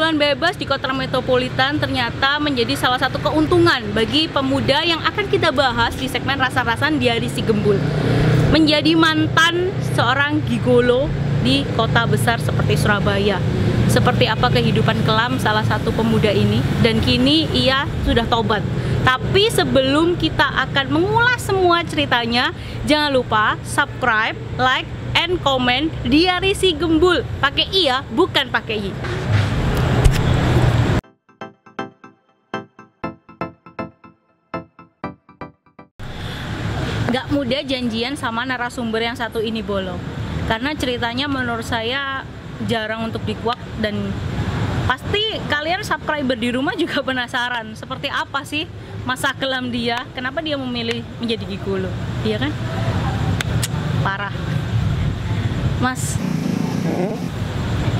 Pergaulan bebas di kota metropolitan ternyata menjadi salah satu keuntungan bagi pemuda yang akan kita bahas di segmen Rasa-Rasan di Hari Si Gembul. Menjadi mantan seorang gigolo di kota besar seperti Surabaya. Seperti apa kehidupan kelam salah satu pemuda ini, dan kini ia sudah tobat. Tapi sebelum kita akan mengulas semua ceritanya, jangan lupa subscribe, like, and comment di Hari Si Gembul. Pakai I ya, bukan pakai I. Gak mudah janjian sama narasumber yang satu ini, Bolo, karena ceritanya menurut saya jarang untuk dikuak, dan pasti kalian subscriber di rumah juga penasaran seperti apa sih masa kelam dia, kenapa dia memilih menjadi gigolo, iya kan? Parah. Mas,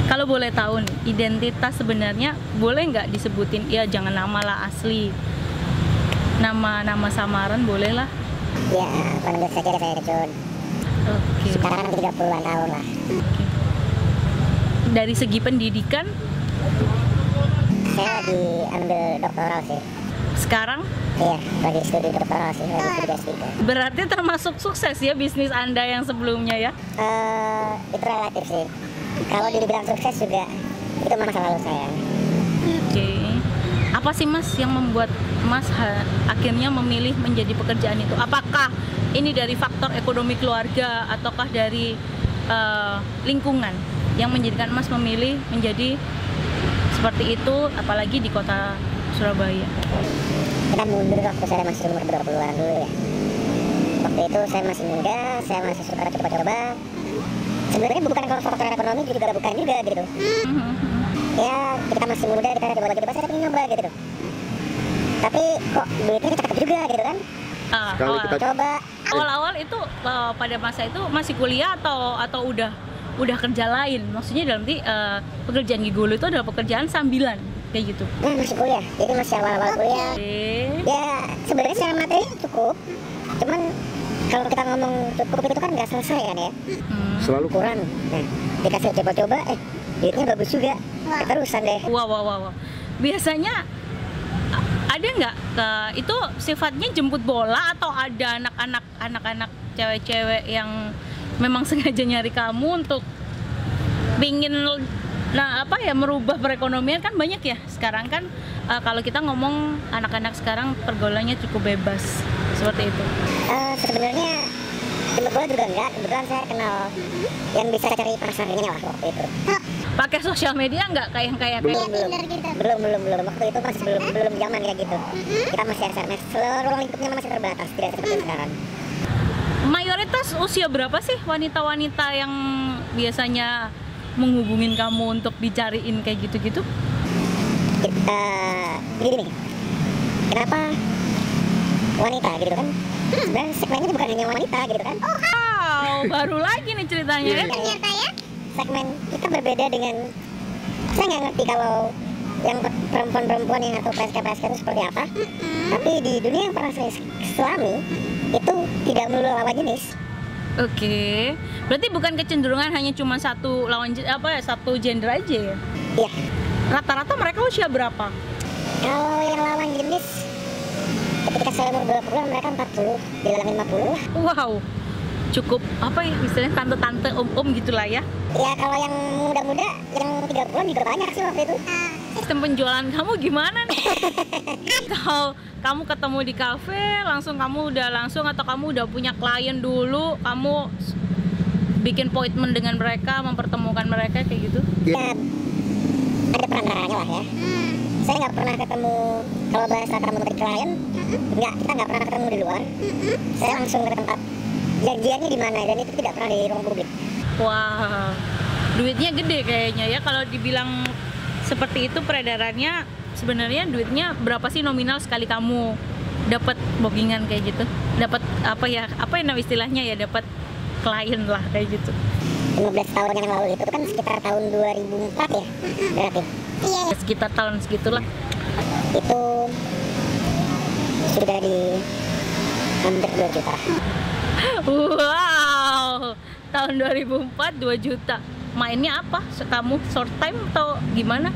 kalau boleh tahu nih, identitas sebenarnya boleh nggak disebutin? Ya jangan nama lah asli, nama samaran boleh lah. Ya, panggil saja saya Jun. Oke. Sekarang 30-an tahun lah. Oke. Dari segi pendidikan? Saya lagi ambil doktoral sih. Sekarang? Iya, lagi studi doktoral sih, lagi studi S3. Berarti termasuk sukses ya bisnis Anda yang sebelumnya ya? Itu relatif sih. Kalau dibilang sukses juga, itu masa lalu saya. Oke. Apa sih Mas yang membuat Mas akhirnya memilih menjadi pekerjaan itu? Apakah ini dari faktor ekonomi keluarga ataukah dari lingkungan yang menjadikan Mas memilih menjadi seperti itu, apalagi di kota Surabaya? Kita mundur waktu saya masih umur 20-an dulu ya. Waktu itu saya masih muda, saya masih suka coba-coba. Sebenarnya bukan kalau faktor ekonomi juga bukan juga gitu. Ya kita masih muda, kita coba lagi bebas, saya pengen nyoba gitu. Tapi kok duitnya cakep juga gitu kan? Sekali kita coba. Awal-awal itu pada masa itu masih kuliah atau udah kerja lain? Maksudnya dalam pekerjaan gigolo itu adalah pekerjaan sambilan kayak gitu? Nah, masih kuliah, jadi masih awal-awal kuliah. Ya sebenarnya secara materi cukup, cuman kalau kita ngomong cukup itu kan nggak selesai kan ya, selalu kurang. Nah, dikasih coba-coba, duitnya bagus juga, keterusan deh. Wow. Biasanya ada nggak itu sifatnya jemput bola, atau ada anak-anak cewek-cewek yang memang sengaja nyari kamu untuk pingin merubah perekonomian? Kan banyak ya sekarang kan, kalau kita ngomong anak-anak sekarang pergaulannya cukup bebas seperti itu. Sebenarnya jemput bola juga enggak, kebetulan saya kenal yang bisa cari pasarnya lah waktu itu. Pakai sosial media nggak kayak belum waktu itu masih belum zaman kayak gitu. Kita masih SMS, seluruh lingkupnya masih terbatas, tidak seperti sekarang. Mayoritas usia berapa sih wanita-wanita yang biasanya menghubungin kamu untuk dicariin kayak gitu-gitu? Gini, kenapa wanita gitu kan? Sebenarnya segmennya bukan hanya wanita gitu kan? Wow, baru lagi nih ceritanya. Ternyata ya, segmen kita berbeda dengan, saya nggak ngerti kalau yang perempuan-perempuan yang atau PSK itu seperti apa. Tapi di dunia yang pernah saya selami itu tidak melulu lawan jenis. Oke, berarti bukan kecenderungan hanya cuma satu gender aja ya? Iya. Rata-rata mereka usia berapa? Kalau yang lawan jenis, ketika saya umur 20-an mereka 40, di dalam 50 lah. Wow, cukup istilahnya tante-tante, om-om gitulah ya? Ya kalau yang muda-muda, yang 30-an juga banyak sih waktu itu. Sistem penjualan kamu gimana nih? Atau kamu ketemu di kafe, atau kamu udah punya klien dulu, kamu bikin appointment dengan mereka, mempertemukan mereka kayak gitu? Ya, ada perantaranya lah ya. Saya nggak pernah ketemu, kalau bahasa kamu dari klien, kita nggak pernah ketemu di luar. Saya langsung ke tempat janjiannya di mana, dan itu tidak pernah di ruang publik. Wah, duitnya gede kayaknya ya kalau dibilang seperti itu peredarannya. Sebenarnya duitnya berapa sih nominal sekali kamu dapat bookingan kayak gitu? Dapat istilahnya ya, dapat klien lah kayak gitu. 15 tahun yang lalu itu kan sekitar tahun 2004 ya berarti? Iya. Sekitar tahun segitulah. Itu sudah di hampir 2 juta. Wow, tahun 2004 2 juta. Mainnya apa? Kamu short time atau gimana?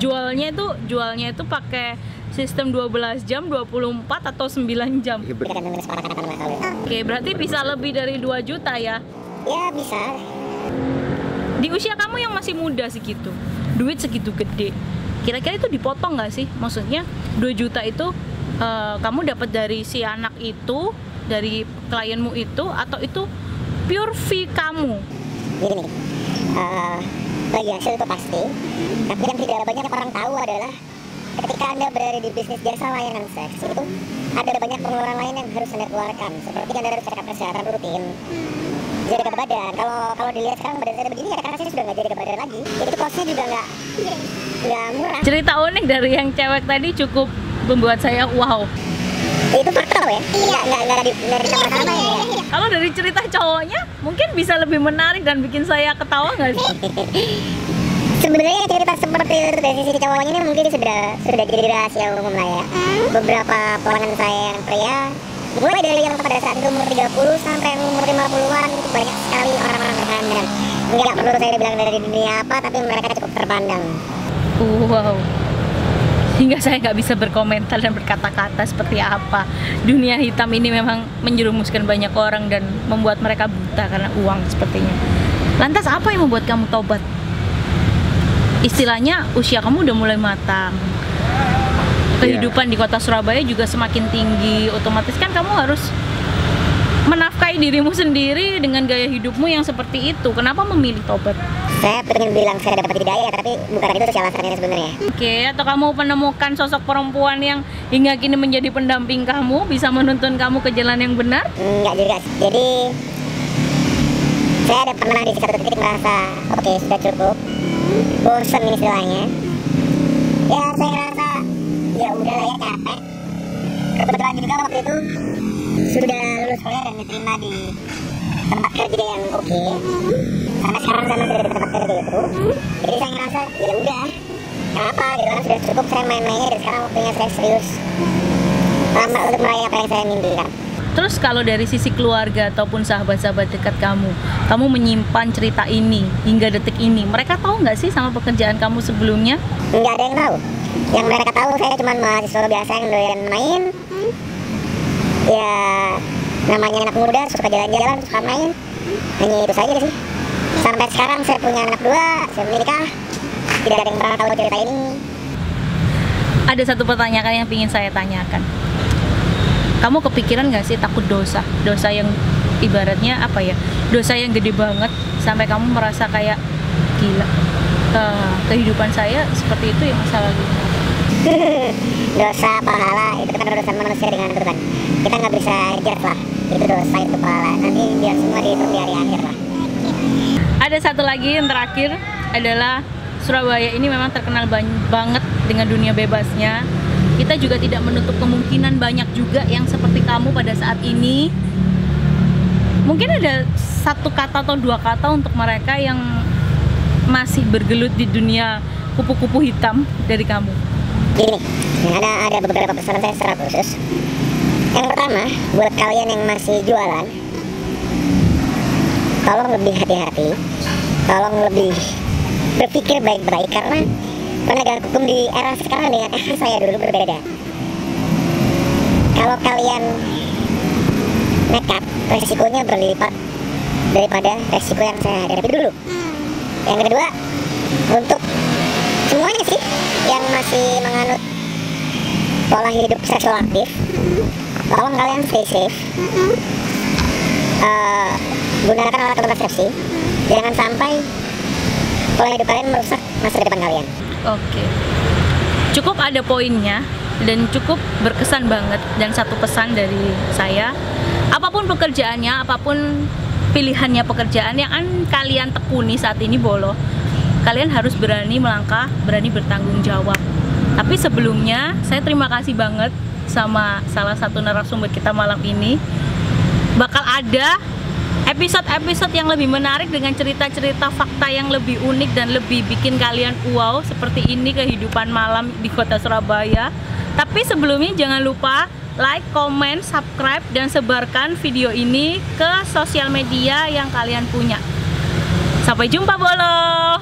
jualnya itu pakai sistem 12 jam, 24 atau 9 jam. Tergantung kesepakatan lah kalau itu. Oke, berarti bisa lebih dari 2 juta ya? Ya bisa. Di usia kamu yang masih muda segitu, duit segitu gede, kira-kira itu dipotong nggak sih? Maksudnya 2 juta itu kamu dapat dari si anak itu, dari klienmu itu, atau itu pure fee kamu? Gini nih, bagi hasil itu pasti. Tapi yang tidak banyak orang tahu adalah ketika Anda berada di bisnis jasa layanan seks itu ada banyak pengeluaran lain yang harus Anda keluarkan. Seperti Anda harus cek kesehatan rutin, jaga badan. Kalau dilihat sekarang badan saya begini ya karena saya sudah nggak jaga badan lagi. Jadi itu costnya juga nggak murah. Cerita unik dari yang cewek tadi cukup membuat saya wow. Itu fakta ya, nggak ditambah sama ya. Kalau dari cerita cowoknya mungkin bisa lebih menarik dan bikin saya ketawa nggak sih? Sebenarnya cerita seperti itu dari sisi cowoknya ini mungkin sudah jadi rahasia umum lah ya. Beberapa pelanggan saya yang pria, mulai dari yang pada saat itu umur 30 sampai yang umur 50-an itu banyak sekali orang-orang berhandal. Nggak perlu saya bilang dari dunia apa, tapi mereka cukup terpandang. Wow. Hingga saya nggak bisa berkomentar dan berkata-kata seperti apa. Dunia hitam ini memang menjerumuskan banyak orang dan membuat mereka buta karena uang sepertinya. Lantas apa yang membuat kamu tobat? Istilahnya usia kamu udah mulai matang. Kehidupan di kota Surabaya juga semakin tinggi. Otomatis kan kamu harus menafkahi dirimu sendiri dengan gaya hidupmu yang seperti itu. Kenapa memilih tobat? Saya pengen bilang saya dapat hidayah, tapi bukan itu sih alasannya sebenarnya. Oke, atau kamu menemukan sosok perempuan yang hingga kini menjadi pendamping kamu, bisa menuntun kamu ke jalan yang benar? Enggak juga. Jadi saya ada pernah di satu titik merasa oke, sudah cukup, bosan ini istilahnya. Ya saya ngerasa ya udah lah ya, capek. Kebetulan juga waktu itu sudah lulus kuliah dan diterima di tempat kerja yang oke. Karena sekarang saya masih ada di tempat kerja itu, jadi saya ngerasa ya udah, kenapa gitu kan, sudah cukup saya main-mainnya dan sekarang waktunya saya serius lama untuk meraih apa yang saya mimpikan. Terus kalau dari sisi keluarga ataupun sahabat-sahabat dekat kamu menyimpan cerita ini hingga detik ini, mereka tahu nggak sih sama pekerjaan kamu sebelumnya? Nggak ada yang tahu. Yang mereka tahu saya cuma mahasiswa biasa yang doyan main. Ya namanya anak muda, suka jalan-jalan, suka main. Hanya itu saja sih. Sampai sekarang saya punya anak 2, saya menikah. Tidak ada yang pernah tahu cerita ini. Ada satu pertanyaan yang ingin saya tanyakan. Kamu kepikiran nggak sih takut dosa? Dosa yang ibaratnya apa ya? Dosa yang gede banget sampai kamu merasa kayak gila. Kehidupan saya seperti itu ya masa lalu. Dosa, pahala itu kan urusan manusia dengan Tuhan. Kita nggak bisa judge lah. Itu dosa, itu pahala. Nanti biar semua dihitung di hari akhir lah. Ada satu lagi yang terakhir adalah Surabaya ini memang terkenal banget dengan dunia bebasnya. Kita juga tidak menutup kemungkinan banyak juga yang seperti kamu pada saat ini. Mungkin ada satu kata atau 2 kata untuk mereka yang masih bergelut di dunia kupu-kupu hitam dari kamu. Gini, ada beberapa pesan saya secara khusus. Yang pertama, buat kalian yang masih jualan, tolong lebih hati-hati, tolong lebih berpikir baik-baik karena penegakan hukum di era sekarang dengan era saya dulu berbeda. Kalau kalian nekat, resikonya berlipat daripada resiko yang saya hadapi dulu. Yang kedua, untuk semuanya sih yang masih menganut pola hidup seksual aktif, tolong kalian stay safe. Gunakan alat kontrasepsi, jangan sampai pola hidup kalian merusak masa depan kalian. Oke. Cukup ada poinnya dan cukup berkesan banget. Dan satu pesan dari saya, apapun pekerjaannya, apapun pilihannya pekerjaan yang kalian tekuni saat ini Bolo, kalian harus berani melangkah, berani bertanggung jawab. Tapi sebelumnya saya terima kasih banget sama salah satu narasumber kita malam ini. Bakal ada episode-episode yang lebih menarik dengan cerita-cerita fakta yang lebih unik dan lebih bikin kalian wow seperti ini kehidupan malam di kota Surabaya. Tapi sebelumnya jangan lupa like, comment, subscribe, dan sebarkan video ini ke sosial media yang kalian punya. Sampai jumpa Bolo!